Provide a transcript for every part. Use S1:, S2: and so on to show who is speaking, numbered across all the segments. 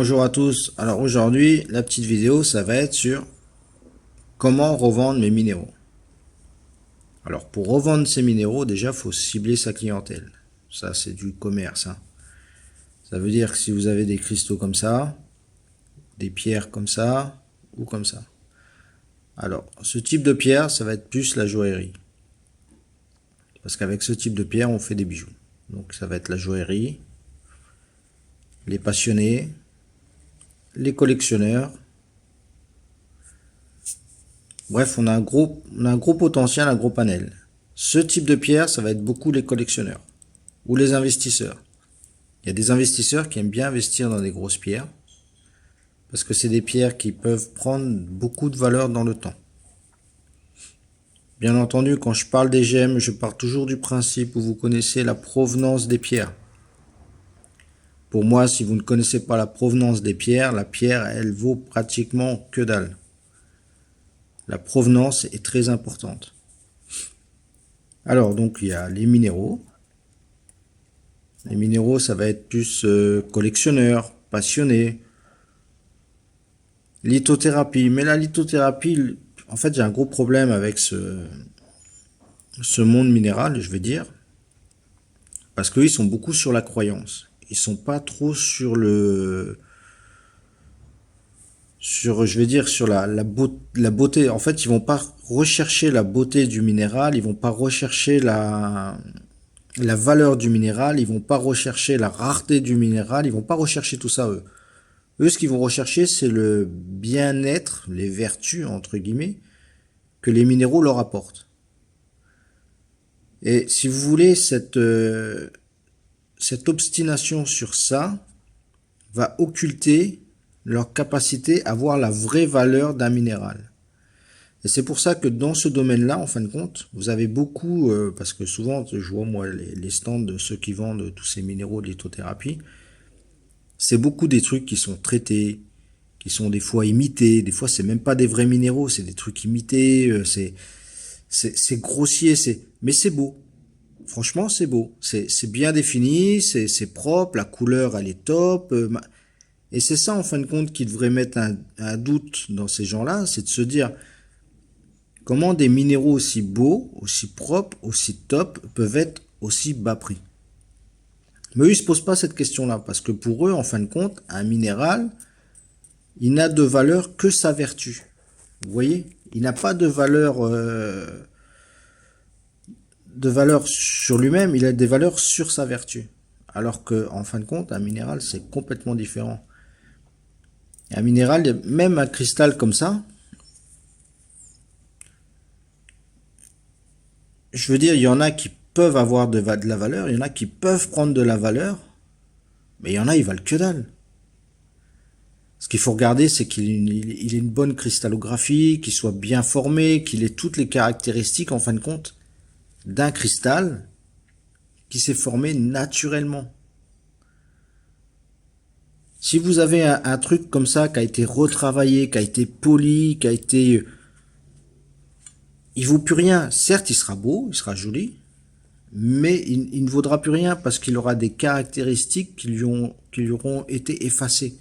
S1: Bonjour à tous. Alors aujourd'hui, la petite vidéo, ça va être sur comment revendre mes minéraux. Alors pour revendre ces minéraux, déjà, il faut cibler sa clientèle. Ça, c'est du commerce, hein. Ça veut dire que si vous avez des cristaux comme ça, des pierres comme ça, ou comme ça. Alors, ce type de pierre, ça va être plus la joaillerie. Parce qu'avec ce type de pierre, on fait des bijoux. Donc ça va être la joaillerie, les passionnés, les collectionneurs. Bref, on a un gros potentiel, un gros panel. Ce type de pierre, ça va être beaucoup les collectionneurs ou les investisseurs. Il y a des investisseurs qui aiment bien investir dans des grosses pierres parce que c'est des pierres qui peuvent prendre beaucoup de valeur dans le temps. Bien entendu, quand je parle des gemmes, je pars toujours du principe où vous connaissez la provenance des pierres. Pour moi, si vous ne connaissez pas la provenance des pierres, la pierre, elle vaut pratiquement que dalle. La provenance est très importante. Alors, donc, il y a les minéraux. Les minéraux, ça va être plus collectionneur, passionné. Lithothérapie. Mais la lithothérapie, en fait, j'ai un gros problème avec ce monde minéral, je vais dire. Parce qu'ils sont beaucoup sur la croyance. Ils sont pas trop sur je vais dire, sur la beauté. En fait, ils vont pas rechercher la beauté du minéral. Ils vont pas rechercher la valeur du minéral. Ils vont pas rechercher la rareté du minéral. Ils vont pas rechercher tout ça, eux. Eux, ce qu'ils vont rechercher, c'est le bien-être, les vertus, entre guillemets, que les minéraux leur apportent. Et si vous voulez, cette obstination sur ça va occulter leur capacité à voir la vraie valeur d'un minéral. Et c'est pour ça que dans ce domaine-là, en fin de compte, vous avez beaucoup, parce que souvent, je vois moi les stands de ceux qui vendent tous ces minéraux de lithothérapie, c'est beaucoup des trucs qui sont traités, qui sont des fois imités, des fois c'est même pas des vrais minéraux, c'est des trucs imités, c'est grossier, mais c'est beau. Franchement, c'est beau, c'est bien défini, c'est propre, la couleur elle est top, et c'est ça en fin de compte qui devrait mettre un doute dans ces gens-là, c'est de se dire comment des minéraux aussi beaux, aussi propres, aussi top peuvent être aussi bas prix. Mais eux, ils se posent pas cette question-là, parce que pour eux, en fin de compte, un minéral, il n'a de valeur que sa vertu. Vous voyez, il n'a pas de valeur sur lui-même, il a des valeurs sur sa vertu. Alors que, en fin de compte, un minéral, c'est complètement différent. Un minéral, même un cristal comme ça, je veux dire, il y en a qui peuvent avoir de la valeur, il y en a qui peuvent prendre de la valeur, mais il y en a, ils valent que dalle. Ce qu'il faut regarder, c'est qu'il ait une bonne cristallographie, qu'il soit bien formé, qu'il ait toutes les caractéristiques, en fin de compte, d'un cristal qui s'est formé naturellement. Si vous avez un truc comme ça qui a été retravaillé, qui a été poli, qui a été... il vaut plus rien. Certes, il sera beau, il sera joli, mais il ne vaudra plus rien parce qu'il aura des caractéristiques qui lui auront été effacées.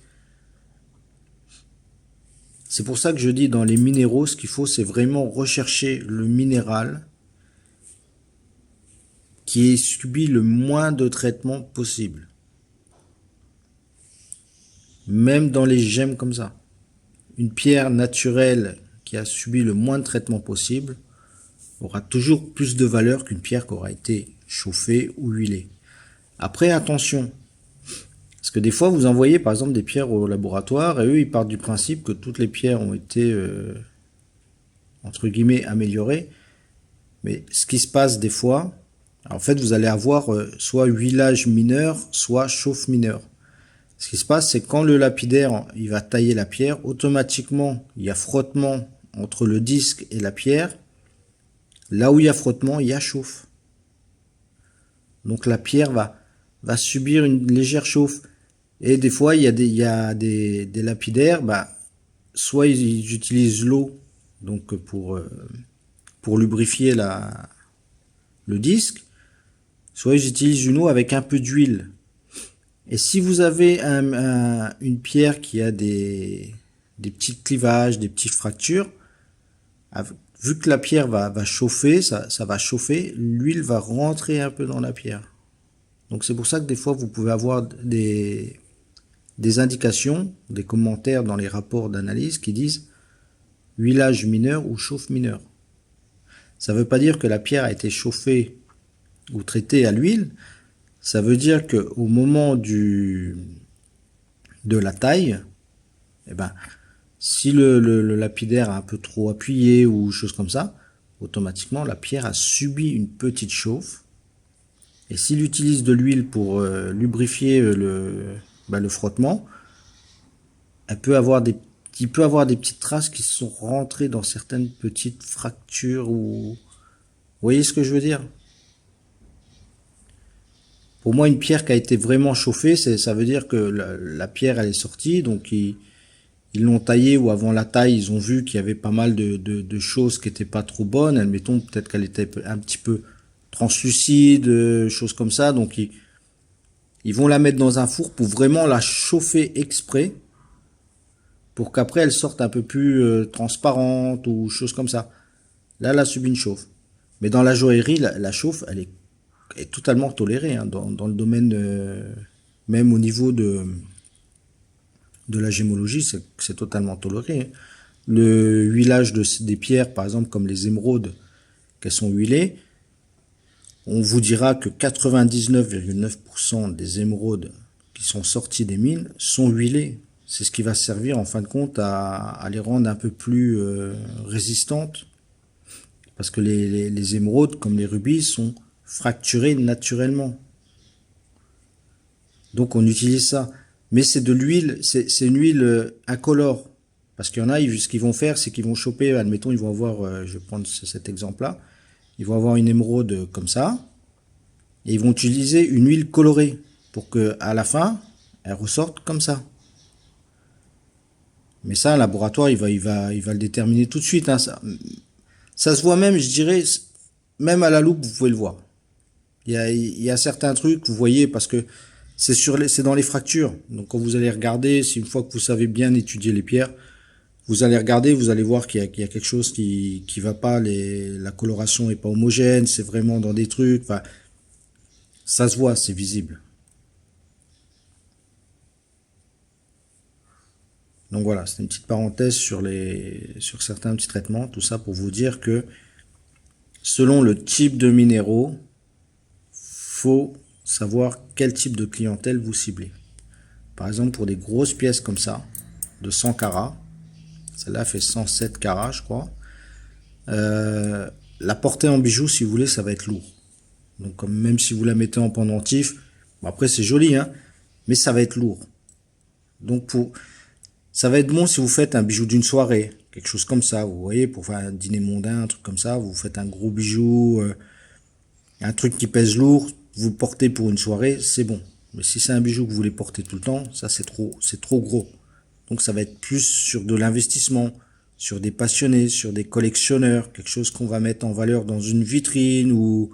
S1: C'est pour ça que je dis dans les minéraux, ce qu'il faut, c'est vraiment rechercher le minéral qui ait subi le moins de traitement possible. Même dans les gemmes comme ça. Une pierre naturelle qui a subi le moins de traitement possible aura toujours plus de valeur qu'une pierre qui aura été chauffée ou huilée. Après, attention. Parce que des fois, vous envoyez par exemple des pierres au laboratoire et eux, ils partent du principe que toutes les pierres ont été, entre guillemets, améliorées. Mais ce qui se passe des fois, en fait, vous allez avoir soit huilage mineur, soit chauffe mineur. Ce qui se passe, c'est quand le lapidaire il va tailler la pierre, automatiquement, il y a frottement entre le disque et la pierre. Là où il y a frottement, il y a chauffe. Donc la pierre va subir une légère chauffe. Et des fois, il y a des lapidaires, soit ils utilisent l'eau donc pour lubrifier le disque, soit ils utilisent une eau avec un peu d'huile. Et si vous avez une pierre qui a des petits clivages, des petites fractures, vu que la pierre va chauffer, ça va chauffer, l'huile va rentrer un peu dans la pierre. Donc c'est pour ça que des fois vous pouvez avoir des indications, des commentaires dans les rapports d'analyse qui disent huilage mineur ou chauffe mineur. Ça ne veut pas dire que la pierre a été chauffée ou traitée à l'huile. Ça veut dire qu'au moment de la taille, eh ben, si le lapidaire a un peu trop appuyé ou chose comme ça, automatiquement la pierre a subi une petite chauffe. Et s'il utilise de l'huile pour lubrifier le frottement, il peut avoir des petites traces qui sont rentrées dans certaines petites fractures. Vous voyez ce que je veux dire? Pour moi, une pierre qui a été vraiment chauffée, ça veut dire que la pierre elle est sortie, donc ils l'ont taillée, ou avant la taille, ils ont vu qu'il y avait pas mal de choses qui n'étaient pas trop bonnes. Admettons peut-être qu'elle était un petit peu translucide, choses comme ça. Donc ils vont la mettre dans un four pour vraiment la chauffer exprès, pour qu'après elle sorte un peu plus transparente ou choses comme ça. Là, elle a subi une chauffe. Mais dans la joaillerie, la chauffe, elle est totalement tolérée, hein, dans le domaine, même au niveau de la gémologie, c'est totalement toléré, hein. Le huilage des pierres, par exemple, comme les émeraudes, qu'elles sont huilées, on vous dira que 99,9% des émeraudes qui sont sorties des mines sont huilées. C'est ce qui va servir en fin de compte à les rendre un peu plus résistantes. Parce que les émeraudes, comme les rubis, sont fracturées naturellement. Donc on utilise ça. Mais c'est de l'huile, c'est une huile incolore. Parce qu'il y en a, ce qu'ils vont faire, c'est qu'ils vont choper, admettons, ils vont avoir, je vais prendre cet exemple-là, ils vont avoir une émeraude comme ça, et ils vont utiliser une huile colorée pour que à la fin, elle ressorte comme ça. Mais ça, un laboratoire, il va le déterminer tout de suite, hein. Ça se voit même, je dirais, même à la loupe, vous pouvez le voir. Il y a certains trucs, vous voyez, parce que c'est dans les fractures. Donc quand vous allez regarder, si une fois que vous savez bien étudier les pierres, vous allez regarder, vous allez voir qu'il y a quelque chose qui va pas, la coloration est pas homogène, c'est vraiment dans des trucs, enfin, ça se voit, c'est visible. Donc voilà, c'est une petite parenthèse sur certains petits traitements, tout ça pour vous dire que selon le type de minéraux, faut savoir quel type de clientèle vous ciblez. Par exemple, pour des grosses pièces comme ça, de 100 carats, celle-là fait 107 carats, je crois. La portée en bijoux, si vous voulez, ça va être lourd. Donc, même si vous la mettez en pendentif, bon, après c'est joli, hein, mais ça va être lourd. Donc, ça va être bon si vous faites un bijou d'une soirée, quelque chose comme ça, vous voyez, pour faire un dîner mondain, un truc comme ça, vous faites un gros bijou, un truc qui pèse lourd, vous le portez pour une soirée, c'est bon. Mais si c'est un bijou que vous voulez porter tout le temps, ça c'est trop gros. Donc ça va être plus sur de l'investissement, sur des passionnés, sur des collectionneurs, quelque chose qu'on va mettre en valeur dans une vitrine ou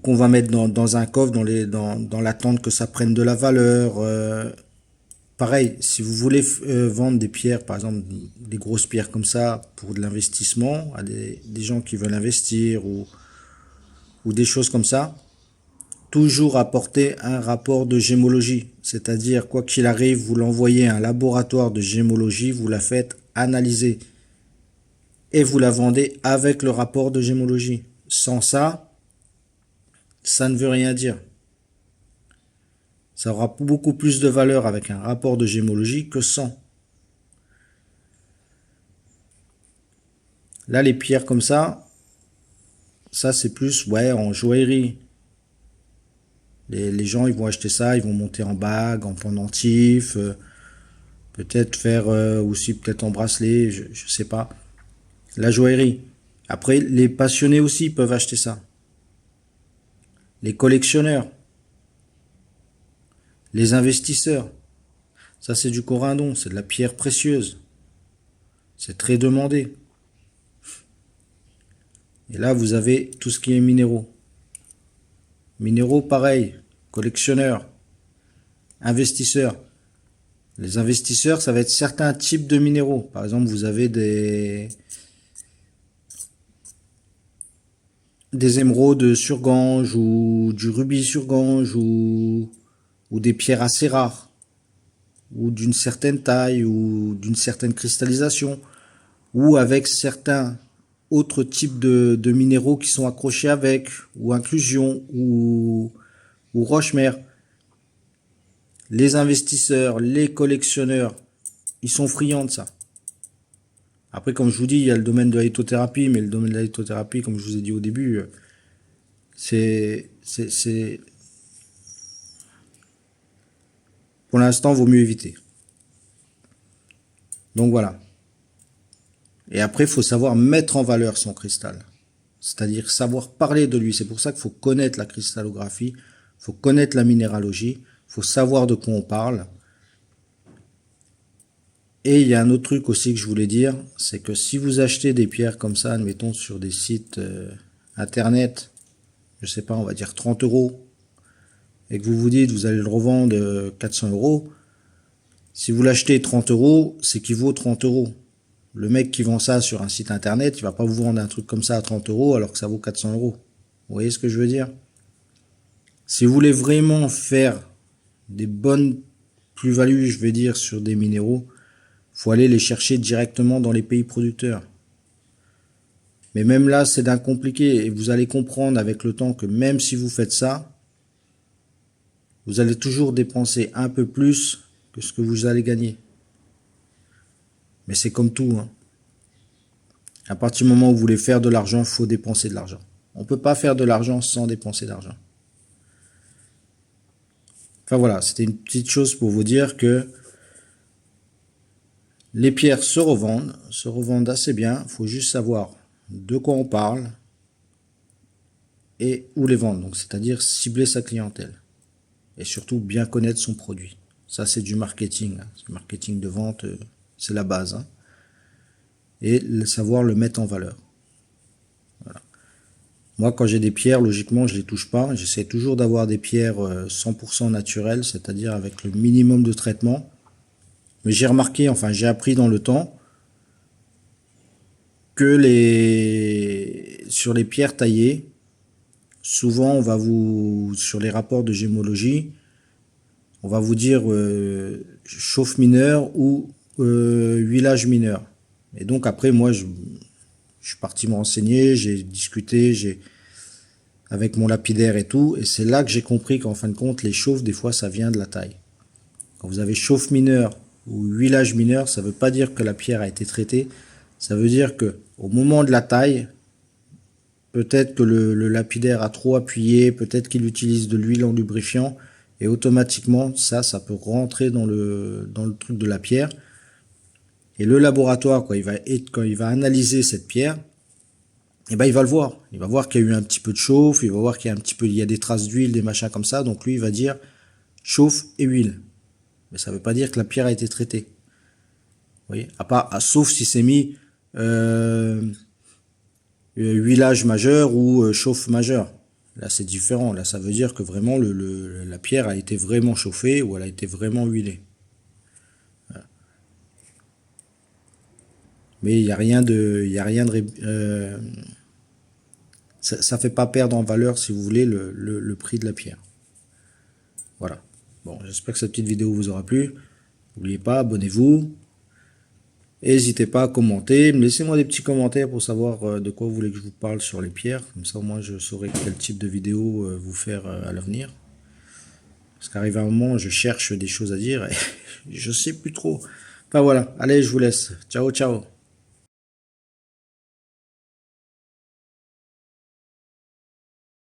S1: qu'on va mettre dans un coffre, dans l'attente que ça prenne de la valeur. Pareil, si vous voulez vendre des pierres, par exemple des grosses pierres comme ça, pour de l'investissement, à des gens qui veulent investir ou des choses comme ça, toujours apporter un rapport de gémologie. C'est-à-dire, quoi qu'il arrive, vous l'envoyez à un laboratoire de gémologie, vous la faites analyser et vous la vendez avec le rapport de gémologie. Sans ça, ça ne veut rien dire. Ça aura beaucoup plus de valeur avec un rapport de gémologie que sans. Là, les pierres comme ça c'est plus, ouais, en joaillerie. Les gens, ils vont acheter ça, ils vont monter en bague, en pendentif, peut-être faire aussi, peut-être en bracelet, je sais pas. La joaillerie. Après, les passionnés aussi peuvent acheter ça. Les collectionneurs. Les investisseurs. Ça, c'est du corindon, c'est de la pierre précieuse. C'est très demandé. Et là, vous avez tout ce qui est minéraux. Minéraux, pareil, collectionneurs. investisseurs. Les investisseurs, ça va être certains types de minéraux. Par exemple, vous avez des émeraudes sur Gange ou du rubis sur Gange ou des pierres assez rares ou d'une certaine taille ou d'une certaine cristallisation ou avec certains autres types de minéraux qui sont accrochés avec ou inclusion ou roche-mère. Les investisseurs, les collectionneurs, ils sont friands de ça. Après, comme je vous dis, il y a le domaine de la lithothérapie, mais le domaine de la lithothérapie, comme je vous ai dit au début, c'est pour l'instant, vaut mieux éviter. Donc voilà. Et après, il faut savoir mettre en valeur son cristal. C'est-à-dire savoir parler de lui. C'est pour ça qu'il faut connaître la cristallographie, il faut connaître la minéralogie, il faut savoir de quoi on parle. Et il y a un autre truc aussi que je voulais dire, c'est que si vous achetez des pierres comme ça, admettons sur des sites internet, je sais pas, on va dire 30 €, et que vous vous dites vous allez le revendre 400 €, si vous l'achetez 30 €, c'est qu'il vaut 30 €. Le mec qui vend ça sur un site internet, il va pas vous vendre un truc comme ça à 30 € alors que ça vaut 400 €. Vous voyez ce que je veux dire? Si vous voulez vraiment faire des bonnes plus-values, je vais dire, sur des minéraux, faut aller les chercher directement dans les pays producteurs. Mais même là, c'est d'un compliqué et vous allez comprendre avec le temps que même si vous faites ça, vous allez toujours dépenser un peu plus que ce que vous allez gagner. Mais c'est comme tout, hein. À partir du moment où vous voulez faire de l'argent, il faut dépenser de l'argent. On ne peut pas faire de l'argent sans dépenser d'argent. Enfin voilà, c'était une petite chose pour vous dire que les pierres se revendent assez bien. Il faut juste savoir de quoi on parle et où les vendre. Donc, c'est-à-dire cibler sa clientèle et surtout bien connaître son produit. Ça, c'est du marketing, hein. Du marketing de vente, c'est la base, hein. Et savoir le mettre en valeur. Voilà. Moi, quand j'ai des pierres, logiquement, je les touche pas. J'essaie toujours d'avoir des pierres 100% naturelles, c'est-à-dire avec le minimum de traitement. Mais j'ai remarqué, enfin j'ai appris dans le temps, que sur les pierres taillées, souvent on va sur les rapports de gémologie, on va vous dire chauffe mineur ou huilage mineur. Et donc après moi je suis parti me renseigner, j'ai discuté, avec mon lapidaire et tout, et c'est là que j'ai compris qu'en fin de compte les chauffes des fois ça vient de la taille. Quand vous avez chauffe mineur ou huilage mineur, ça ne veut pas dire que la pierre a été traitée, ça veut dire que au moment de la taille, peut-être que le lapidaire a trop appuyé, peut-être qu'il utilise de l'huile en lubrifiant, et automatiquement ça peut rentrer dans le truc de la pierre. Et le laboratoire, quand il va analyser cette pierre, et ben il va le voir. Il va voir qu'il y a eu un petit peu de chauffe, il va voir qu'il y a il y a des traces d'huile, des machins comme ça. Donc lui, il va dire chauffe et huile. Mais ça ne veut pas dire que la pierre a été traitée. Vous voyez, sauf si c'est mis huilage majeur ou chauffe majeur. Là, c'est différent. Là, ça veut dire que vraiment la pierre a été vraiment chauffée ou elle a été vraiment huilée. Voilà. Mais il n'y a rien ça fait pas perdre en valeur, si vous voulez, le prix de la pierre. Voilà. Bon, j'espère que cette petite vidéo vous aura plu. N'oubliez pas, abonnez-vous. N'hésitez pas à commenter. Laissez-moi des petits commentaires pour savoir de quoi vous voulez que je vous parle sur les pierres. Comme ça, au moins, je saurai quel type de vidéo vous faire à l'avenir. Parce qu'arrive un moment, je cherche des choses à dire et je sais plus trop. Enfin voilà. Allez, je vous laisse. Ciao, ciao.